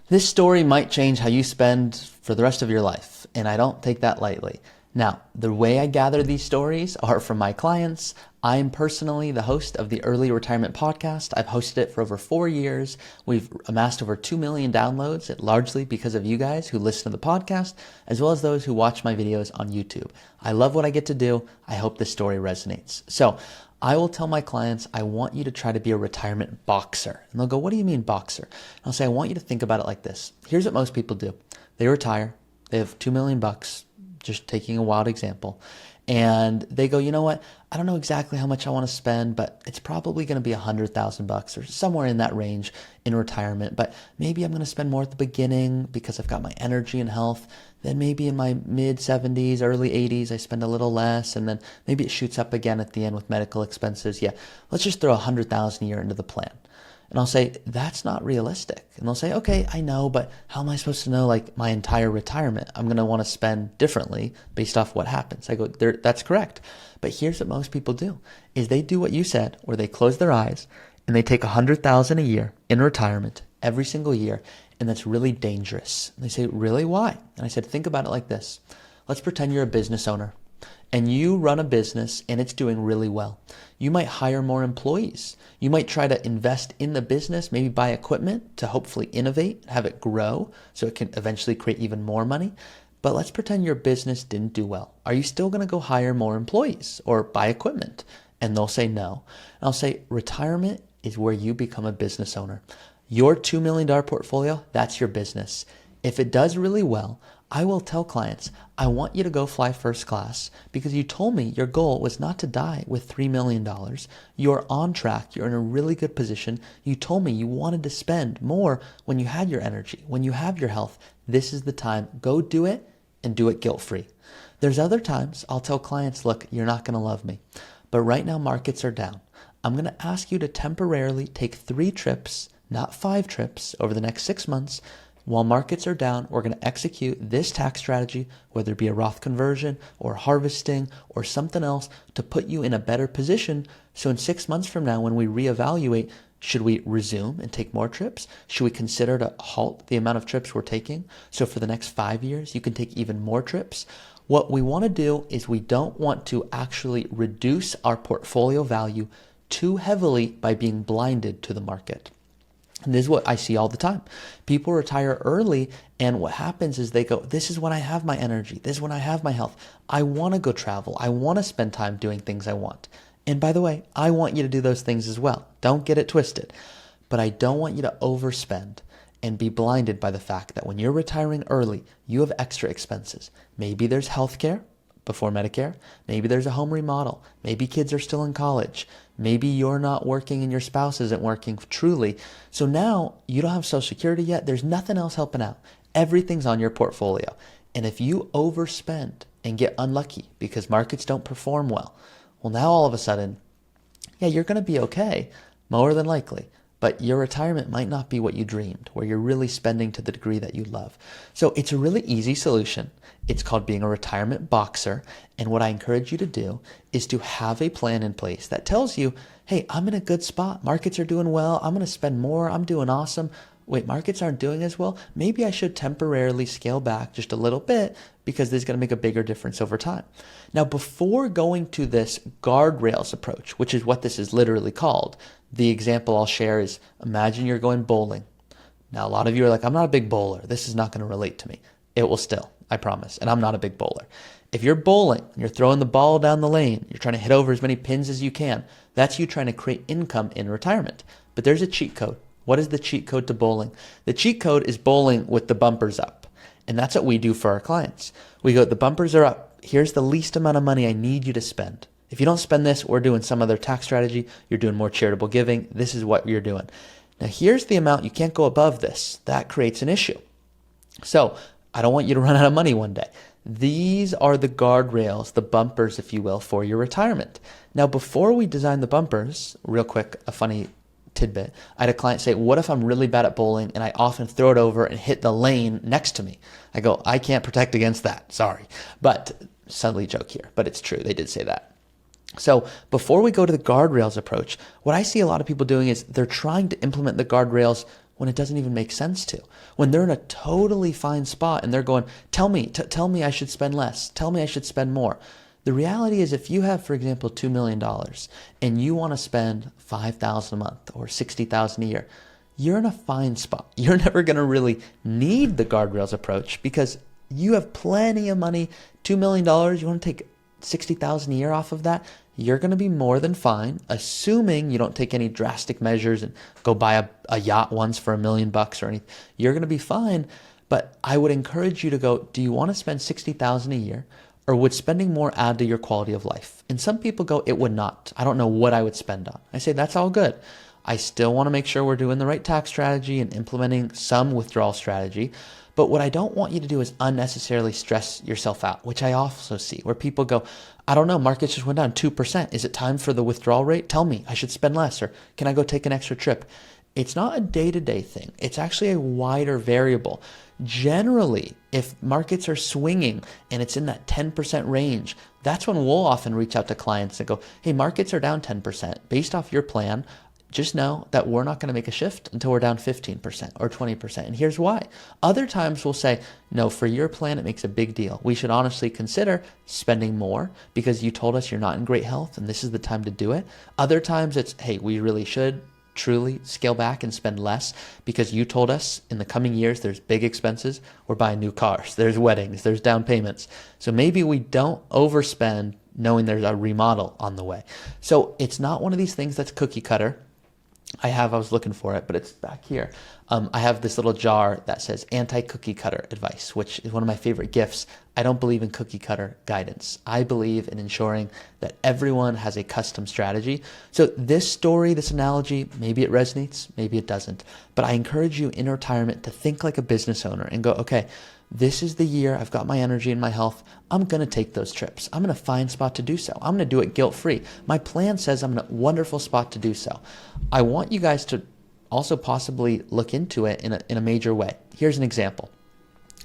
This story might change how you spend for the rest of your life, and I don't take that lightly. Now, the way I gather these stories are from my clients. I'm personally the host of the Early Retirement Podcast. I've hosted it for over 4 years. We've amassed over 2 million downloads, largely because of you guys who listen to the podcast, as well as those who watch my videos on YouTube. I love what I get to do. I hope this story resonates. So I will tell my clients, I want you to try to be a retirement boxer. And they'll go, what do you mean boxer? And I'll say, I want you to think about it like this. Here's what most people do. They retire. They have 2 million bucks, just taking a wild example. And they go, you know what? I don't know exactly how much I want to spend, but it's probably going to be $100,000 or somewhere in that range in retirement. But maybe I'm going to spend more at the beginning because I've got my energy and health. Then maybe in my mid 70s, early 80s, I spend a little less. And then maybe it shoots up again at the end with medical expenses. Yeah, let's just throw $100,000 a year into the plan. And I'll say, that's not realistic. And they'll say, okay, I know, but how am I supposed to know like my entire retirement? I'm going to want to spend differently based off what happens. I go, that's correct. But here's what most people do is they do what you said, where they close their eyes and they take $100,000 a year in retirement every single year. And that's really dangerous. And they say, really? Why? And I said, think about it like this. Let's pretend you're a business owner and you run a business and it's doing really well. You might hire more employees. You might try to invest in the business, maybe buy equipment to hopefully innovate, have it grow so it can eventually create even more money. But let's pretend your business didn't do well. Are you still going to go hire more employees or buy equipment? And they'll say no. And I'll say retirement is where you become a business owner. Your $2 million portfolio, that's your business. If it does really well, I will tell clients, I want you to go fly first class because you told me your goal was not to die with $3 million. You're on track. You're in a really good position. You told me you wanted to spend more when you had your energy, when you have your health. This is the time. Go do it and do it guilt-free. There's other times I'll tell clients, look, you're not going to love me, but right now markets are down. I'm going to ask you to temporarily take 3 trips, not 5 trips over the next 6 months. While markets are down, we're going to execute this tax strategy, whether it be a Roth conversion or harvesting or something else to put you in a better position. So in 6 months from now, when we reevaluate, should we resume and take more trips? Should we consider to halt the amount of trips we're taking? So for the next 5 years, you can take even more trips. What we want to do is we don't want to actually reduce our portfolio value too heavily by being blinded to the market. And this is what I see all the time. People retire early, and what happens is they go, this is when I have my energy. This is when I have my health. I want to go travel. I want to spend time doing things I want. And by the way, I want you to do those things as well. Don't get it twisted. But I don't want you to overspend and be blinded by the fact that when you're retiring early, you have extra expenses. Maybe there's healthcare before Medicare. Maybe there's a home remodel. Maybe kids are still in college. Maybe you're not working and your spouse isn't working truly. So now you don't have Social Security yet. There's nothing else helping out. Everything's on your portfolio. And if you overspend and get unlucky because markets don't perform well, well, now all of a sudden, yeah, you're going to be okay, more than likely. But your retirement might not be what you dreamed, where you're really spending to the degree that you love. So it's a really easy solution. It's called being a retirement boxer. And what I encourage you to do is to have a plan in place that tells you, hey, I'm in a good spot. Markets are doing well. I'm going to spend more. I'm doing awesome. Wait, markets aren't doing as well. Maybe I should temporarily scale back just a little bit because this is going to make a bigger difference over time. Now, before going to this guardrails approach, which is what this is literally called, the example I'll share is imagine you're going bowling. Now, a lot of you are like, I'm not a big bowler. This is not going to relate to me. It will still, I promise. And I'm not a big bowler. If you're bowling and you're throwing the ball down the lane, you're trying to hit over as many pins as you can, that's you trying to create income in retirement. But there's a cheat code. What is the cheat code to bowling? The cheat code is bowling with the bumpers up. And that's what we do for our clients. We go, the bumpers are up. Here's the least amount of money I need you to spend. If you don't spend this, we're doing some other tax strategy. You're doing more charitable giving. This is what you're doing. Now, here's the amount. You can't go above this. That creates an issue. So I don't want you to run out of money one day. These are the guardrails, the bumpers, if you will, for your retirement. Now, before we design the bumpers, real quick, a funny tidbit. I had a client say, what if I'm really bad at bowling and I often throw it over and hit the lane next to me? I go, I can't protect against that. Sorry. But silly joke here, but it's true. They did say that. So before we go to the guardrails approach, what I see a lot of people doing is they're trying to implement the guardrails when it doesn't even make sense to. When they're in a totally fine spot and they're going, tell me I should spend less. Tell me I should spend more. The reality is if you have, for example, $2 million and you want to spend $5,000 a month or $60,000 a year, you're in a fine spot. You're never going to really need the guardrails approach because you have plenty of money. $2 million, you want to take $60,000 a year off of that, you're going to be more than fine, assuming you don't take any drastic measures and go buy a yacht once for $1 million or anything. You're going to be fine. But I would encourage you to go, do you want to spend $60,000 a year, or would spending more add to your quality of life? And some people go, it would not. I don't know what I would spend on. I say, that's all good. I still want to make sure we're doing the right tax strategy and implementing some withdrawal strategy. But what I don't want you to do is unnecessarily stress yourself out, which I also see where people go, I don't know, markets just went down 2%. Is it time for the withdrawal rate? Tell me, I should spend less, or can I go take an extra trip? It's not a day-to-day thing. It's actually a wider variable. Generally, if markets are swinging and it's in that 10% range, that's when we'll often reach out to clients and go, hey, markets are down 10%. Based off your plan, just know that we're not going to make a shift until we're down 15% or 20%. And here's why. Other times we'll say, no, for your plan, it makes a big deal. We should honestly consider spending more because you told us you're not in great health and this is the time to do it. Other times it's, hey, we really should truly scale back and spend less because you told us in the coming years there's big expenses. We're buying new cars, there's weddings, there's down payments. So maybe we don't overspend knowing there's a remodel on the way. So it's not one of these things that's cookie cutter. I was looking for it, but it's back here. I have this little jar that says anti-cookie cutter advice, which is one of my favorite gifts. I don't believe in cookie cutter guidance. I believe in ensuring that everyone has a custom strategy. So this story, this analogy, maybe it resonates, maybe it doesn't. But I encourage you in retirement to think like a business owner and go, okay, this is the year I've got my energy and my health. I'm going to take those trips. I'm in a fine spot to do so. I'm going to do it guilt-free. My plan says I'm in a wonderful spot to do so. I want you guys to also possibly look into it in a major way. Here's an example.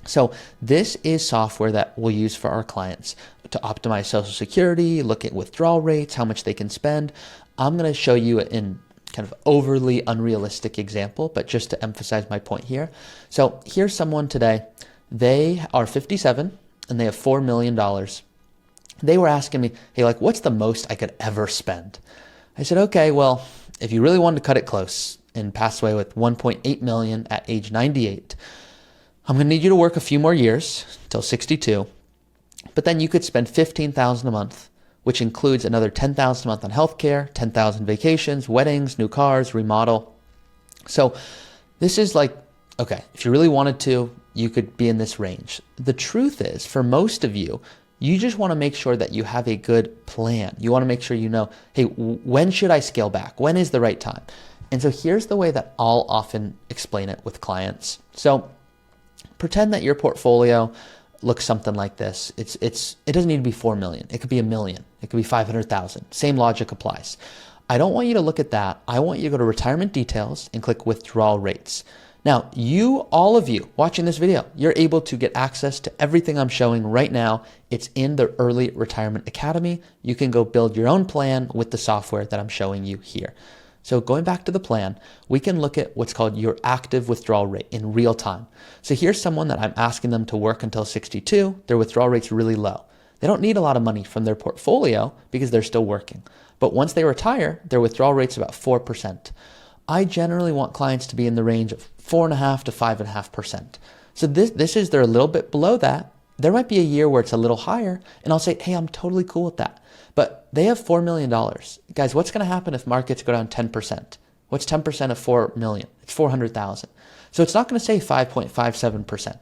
So this is software that we'll use for our clients to optimize Social Security, look at withdrawal rates, how much they can spend. I'm going to show you in kind of overly unrealistic example, but just to emphasize my point here. So here's someone today. They are 57 and they have $4 million. They were asking me, hey, like, what's the most I could ever spend? I said, okay, well, if you really wanted to cut it close and pass away with 1.8 million at age 98, I'm going to need you to work a few more years till 62, but then you could spend $15,000 a month, which includes another $10,000 a month on healthcare, 10,000 vacations, weddings, new cars, remodel. So this is like, okay, if you really wanted to, you could be in this range. The truth is, for most of you, you just want to make sure that you have a good plan. You want to make sure you know, hey, when should I scale back? When is the right time? And so here's the way that I'll often explain it with clients. So pretend that your portfolio looks something like this. It doesn't need to be 4 million. It could be 1 million. It could be 500,000. Same logic applies. I don't want you to look at that. I want you to go to retirement details and click withdrawal rates. Now, all of you watching this video, you're able to get access to everything I'm showing right now. It's in the Early Retirement Academy. You can go build your own plan with the software that I'm showing you here. So going back to the plan, we can look at what's called your active withdrawal rate in real time. So here's someone that I'm asking them to work until 62. Their withdrawal rate's really low. They don't need a lot of money from their portfolio because they're still working. But once they retire, their withdrawal rate's about 4%. I generally want clients to be in the range of 4.5% to 5.5%. So they're a little bit below that. There might be a year where it's a little higher, and I'll say, hey, I'm totally cool with that. But they have $4 million. Guys, what's going to happen if markets go down 10%? What's 10% of 4 million? It's 400,000. So it's not going to say 5.57%.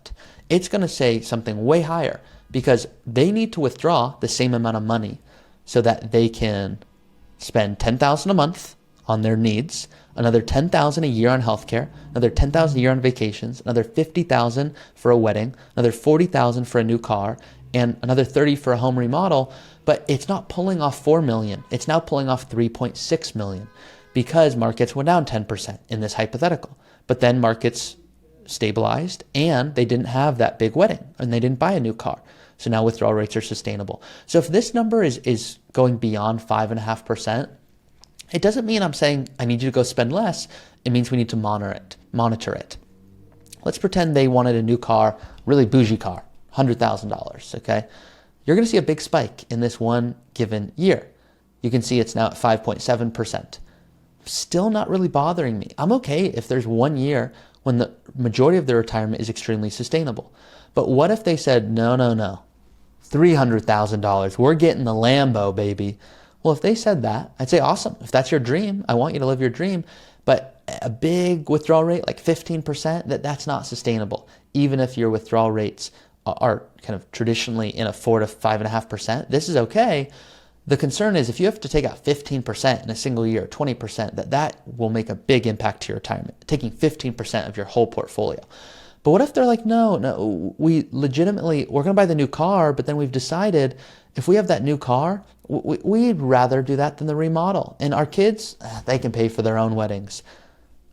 It's going to say something way higher because they need to withdraw the same amount of money so that they can spend $10,000 a month on their needs, another $10,000 a year on healthcare, another $10,000 a year on vacations, another $50,000 for a wedding, another $40,000 for a new car, and another $30,000 for a home remodel. But it's not pulling off 4 million. It's now pulling off 3.6 million because markets went down 10% in this hypothetical. But then markets stabilized and they didn't have that big wedding and they didn't buy a new car. So now withdrawal rates are sustainable. So if this number is going beyond 5.5%, It doesn't mean I'm saying I need you to go spend less. It means we need to monitor it. Let's pretend they wanted a new car, really bougie car, $100,000, okay? You're gonna see a big spike in this one given year. You can see it's now at 5.7%. Still not really bothering me. I'm okay if there's 1 year when the majority of their retirement is extremely sustainable. But what if they said, no, $300,000, we're getting the Lambo, baby. Well, if they said that, I'd say, awesome. If that's your dream, I want you to live your dream. But a big withdrawal rate, like 15%, that's not sustainable. Even if your withdrawal rates are kind of traditionally in a 4 to 5.5%, this is okay. The concern is if you have to take out 15% in a single year, 20%, that will make a big impact to your retirement, taking 15% of your whole portfolio. But what if they're like, no, we're going to buy the new car, but then we've decided if we have that new car, we'd rather do that than the remodel. And our kids, they can pay for their own weddings.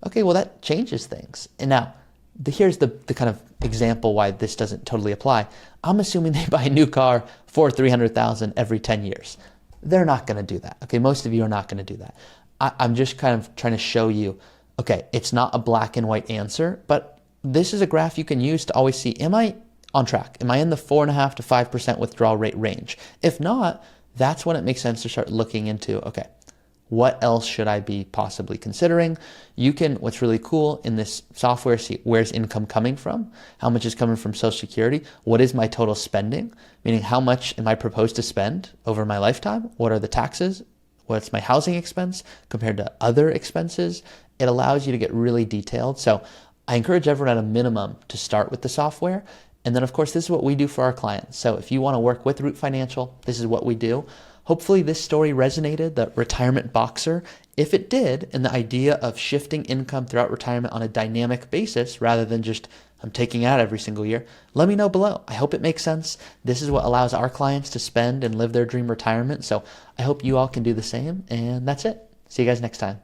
Okay, well, that changes things. And now, here's the kind of example why this doesn't totally apply. I'm assuming they buy a new car for $300,000 every 10 years. They're not going to do that. Okay, most of you are not going to do that. I'm just kind of trying to show you, okay, it's not a black and white answer, but this is a graph you can use to always see, am I on track? Am I in the 4.5% to 5% withdrawal rate range? If not, that's when it makes sense to start looking into, okay, what else should I be possibly considering? You can, what's really cool in this software, see where's income coming from? How much is coming from Social Security? What is my total spending? Meaning how much am I proposed to spend over my lifetime? What are the taxes? What's my housing expense compared to other expenses? It allows you to get really detailed. So I encourage everyone at a minimum to start with the software. And then of course, this is what we do for our clients. So if you want to work with Root Financial, this is what we do. Hopefully this story resonated, the retirement boxer. If it did, and the idea of shifting income throughout retirement on a dynamic basis rather than just I'm taking out every single year, let me know below. I hope it makes sense. This is what allows our clients to spend and live their dream retirement. So I hope you all can do the same. And that's it. See you guys next time.